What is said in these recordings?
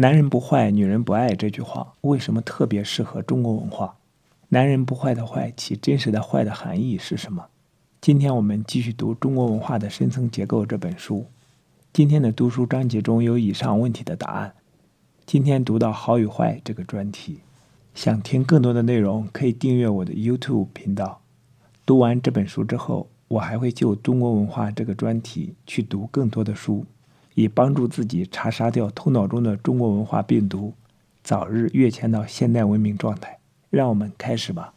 男人不坏，女人不爱这句话为什么特别适合中国文化？男人不坏的坏，其真实的坏的含义是什么？今天我们继续读《中国文化的深层结构》这本书。今天的读书章节中有以上问题的答案。今天读到好与坏这个专题。想听更多的内容，可以订阅我的 YouTube 频道。读完这本书之后，我还会就中国文化这个专题去读更多的书，以帮助自己查杀掉头脑中的中国文化病毒，早日跃迁到现代文明状态。让我们开始吧。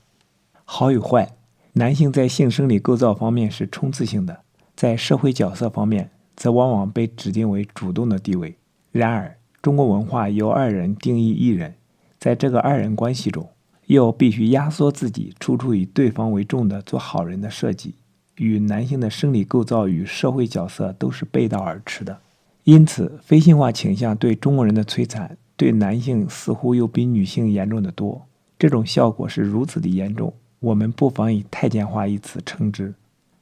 好与坏，男性在性生理构造方面是冲刺性的，在社会角色方面则往往被指定为主动的地位。然而，中国文化由二人定义一人，在这个二人关系中，又必须压缩自己，处处以对方为重的做好人的设计，与男性的生理构造与社会角色都是背道而驰的。因此，非性化倾向对中国人的摧残，对男性似乎又比女性严重得多。这种效果是如此的严重，我们不妨以太监化一词称之。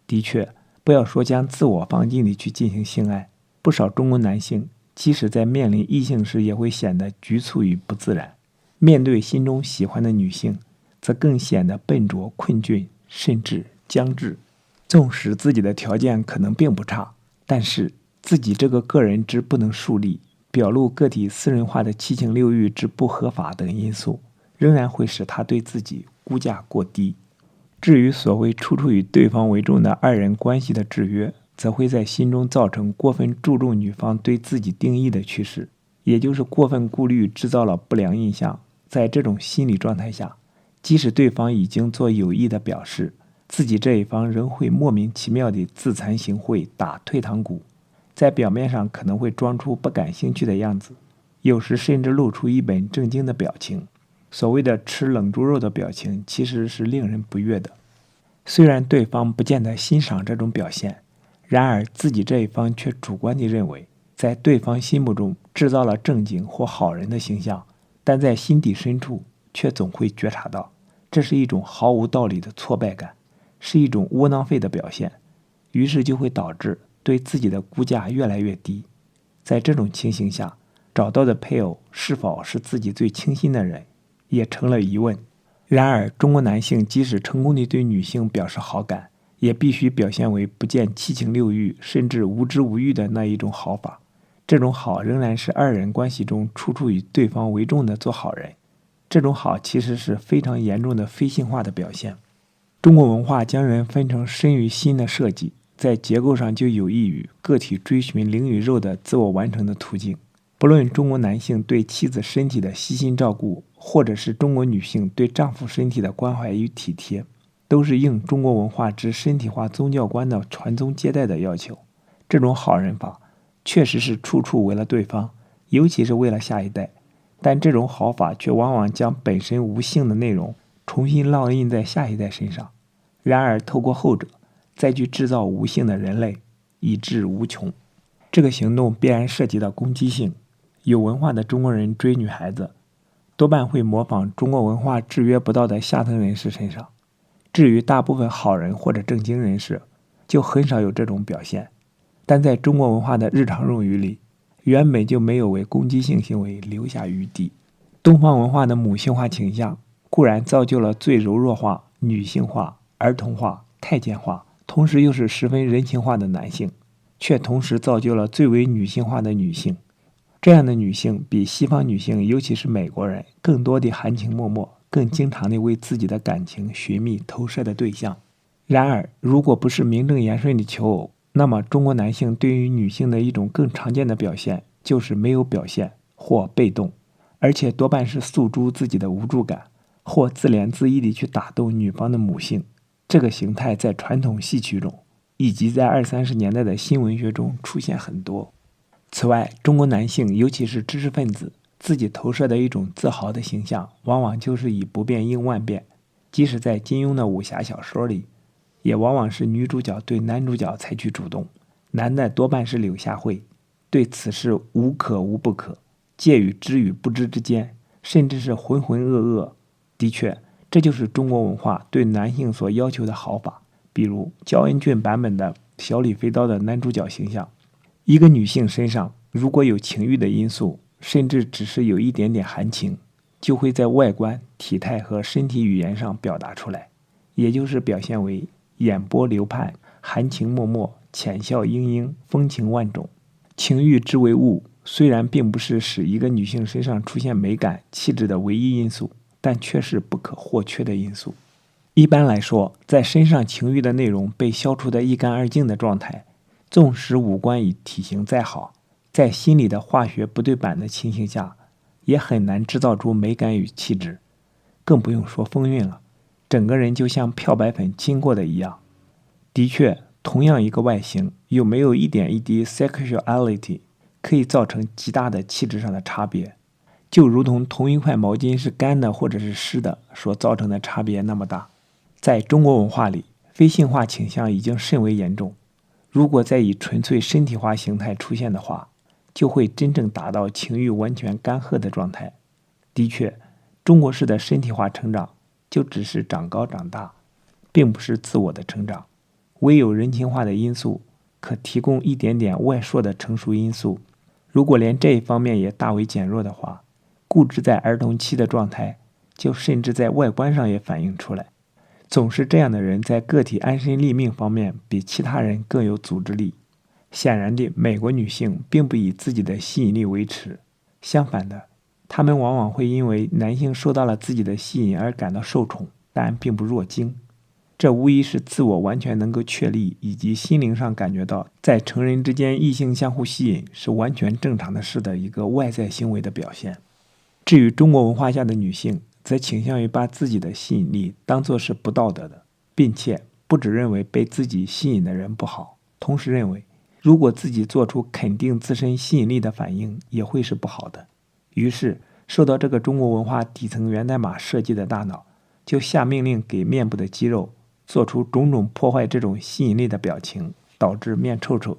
的确，不要说将自我放进里去进行性爱，不少中国男性即使在面临异性时也会显得局促与不自然，面对心中喜欢的女性则更显得笨拙困窘，甚至僵滞。纵使自己的条件可能并不差，但是自己这个个人之不能树立，表露个体私人化的七情六欲之不合法等因素，仍然会使他对自己估价过低。至于所谓处处以对方为重的二人关系的制约，则会在心中造成过分注重女方对自己定义的趋势，也就是过分顾虑制造了不良印象。在这种心理状态下，即使对方已经做有意的表示，自己这一方仍会莫名其妙地自惭形秽，打退堂鼓，在表面上可能会装出不感兴趣的样子，有时甚至露出一本正经的表情。所谓的吃冷猪肉的表情其实是令人不悦的。虽然对方不见得欣赏这种表现，然而自己这一方却主观地认为，在对方心目中制造了正经或好人的形象，但在心底深处却总会觉察到，这是一种毫无道理的挫败感，是一种窝囊废的表现，于是就会导致对自己的估价越来越低。在这种情形下，找到的配偶是否是自己最倾心的人，也成了疑问。然而，中国男性即使成功地对女性表示好感，也必须表现为不见七情六欲，甚至无知无欲的那一种好法。这种好仍然是二人关系中处处以对方为重的做好人。这种好其实是非常严重的非性化的表现。中国文化将人分成身与心的设计，在结构上就有益于个体追寻灵与肉的自我完成的途径。不论中国男性对妻子身体的悉心照顾，或者是中国女性对丈夫身体的关怀与体贴，都是应中国文化之身体化宗教观的传宗接代的要求。这种好人法确实是处处为了对方，尤其是为了下一代，但这种好法却往往将本身无性的内容重新烙印在下一代身上，然而透过后者再去制造无性的人类，以至无穷。这个行动必然涉及到攻击性。有文化的中国人追女孩子，多半会模仿中国文化制约不到的下层人士身上。至于大部分好人或者正经人士，就很少有这种表现。但在中国文化的日常用语里，原本就没有为攻击性行为留下余地。东方文化的母性化倾向固然造就了最柔弱化、女性化、儿童化、太监化，同时又是十分人情化的男性，却同时造就了最为女性化的女性。这样的女性比西方女性，尤其是美国人，更多地含情脉脉，更经常地为自己的感情寻觅投射的对象。然而，如果不是名正言顺的求偶，那么中国男性对于女性的一种更常见的表现，就是没有表现或被动，而且多半是诉诸自己的无助感，或自怜自艾地去打动女方的母性。这个形态在传统戏曲中，以及在20-30年代的新文学中出现很多。此外，中国男性，尤其是知识分子，自己投射的一种自豪的形象，往往就是以不变应万变。即使在金庸的武侠小说里，也往往是女主角对男主角采取主动，男的多半是柳下惠，对此事无可无不可，介于知与不知之间，甚至是浑浑噩噩。的确，这就是中国文化对男性所要求的好法。比如焦恩俊版本的小李飞刀的男主角形象，一个女性身上如果有情欲的因素，甚至只是有一点点含情，就会在外观、体态和身体语言上表达出来，也就是表现为眼波流盼、含情脉脉、浅笑盈盈、风情万种。情欲之为物，虽然并不是使一个女性身上出现美感、气质的唯一因素，但却是不可或缺的因素。一般来说，在身上情欲的内容被消除得一干二净的状态，纵使五官与体型再好，在心理的化学不对版的情形下，也很难制造出美感与气质，更不用说风韵了，整个人就像漂白粉浸过的一样。的确，同样一个外形，有没有一点一滴 sexuality， 可以造成极大的气质上的差别，就如同同一块毛巾是干的或者是湿的所造成的差别那么大。在中国文化里，非性化倾向已经甚为严重，如果再以纯粹身体化形态出现的话，就会真正达到情欲完全干涸的状态。的确，中国式的身体化成长就只是长高长大，并不是自我的成长，唯有人情化的因素可提供一点点外铄的成熟因素。如果连这一方面也大为减弱的话，固执在儿童期的状态就甚至在外观上也反映出来。总是这样的人在个体安身立命方面比其他人更有组织力。显然的，美国女性并不以自己的吸引力为耻，相反的，她们往往会因为男性受到了自己的吸引而感到受宠，但并不若惊。这无疑是自我完全能够确立，以及心灵上感觉到在成人之间异性相互吸引是完全正常的事的一个外在行为的表现。至于中国文化下的女性，则倾向于把自己的吸引力当作是不道德的，并且不只认为被自己吸引的人不好，同时认为如果自己做出肯定自身吸引力的反应也会是不好的。于是受到这个中国文化底层源代码设计的大脑就下命令给面部的肌肉做出种种破坏这种吸引力的表情，导致面臭臭。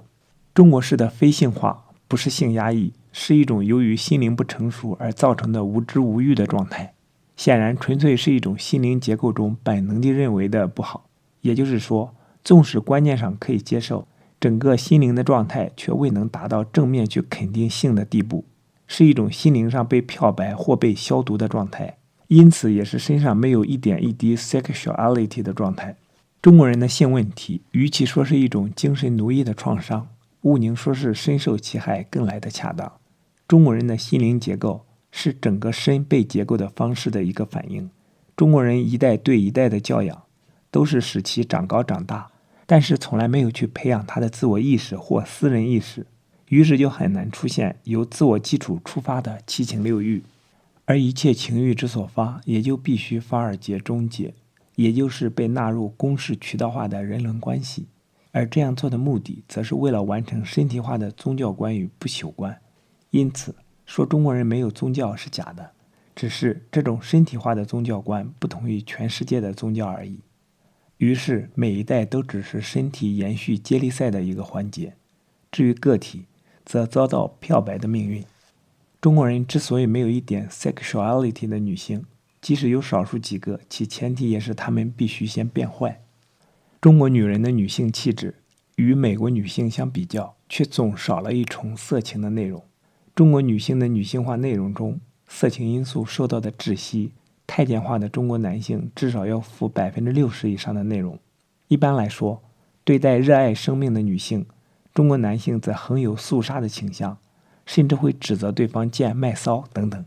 中国式的非性化不是性压抑，是一种由于心灵不成熟而造成的无知无欲的状态，显然纯粹是一种心灵结构中本能地认为的不好。也就是说，纵使观念上可以接受，整个心灵的状态却未能达到正面去肯定性的地步，是一种心灵上被漂白或被消毒的状态，因此也是身上没有一点一滴 sexuality 的状态。中国人的性问题，与其说是一种精神奴役的创伤，毋宁说是深受其害更来得恰当。中国人的心灵结构是整个身被结构的方式的一个反应。中国人一代对一代的教养，都是使其长高长大，但是从来没有去培养他的自我意识或私人意识，于是就很难出现由自我基础出发的七情六欲，而一切情欲之所发，也就必须发而皆终结，也就是被纳入公式渠道化的人伦关系。而这样做的目的，则是为了完成身体化的宗教观与不朽观。因此说中国人没有宗教是假的，只是这种身体化的宗教观不同于全世界的宗教而已。于是每一代都只是身体延续接力赛的一个环节，至于个体则遭到漂白的命运。中国人之所以没有一点 sexuality 的女性，即使有少数几个，其前提也是她们必须先变坏。中国女人的女性气质与美国女性相比较，却总少了一重色情的内容。中国女性的女性化内容中，色情因素受到的窒息，太监化的中国男性至少要负 60% 以上的内容。一般来说，对待热爱生命的女性，中国男性则横有肃杀的倾向，甚至会指责对方贱卖骚等等。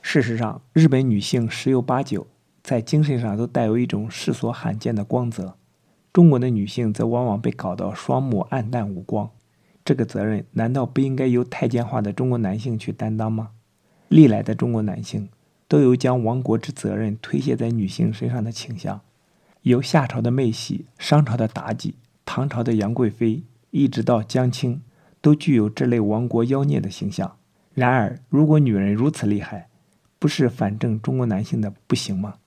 事实上，日本女性十有八九在精神上都带有一种世所罕见的光泽，中国的女性则往往被搞到双目暗淡无光。这个责任难道不应该由太监化的中国男性去担当吗？历来的中国男性都有将亡国之责任推卸在女性身上的倾向，由夏朝的妹喜、商朝的妲己、唐朝的杨贵妃，一直到江青，都具有这类亡国妖孽的形象。然而，如果女人如此厉害，不是反正中国男性的不行吗？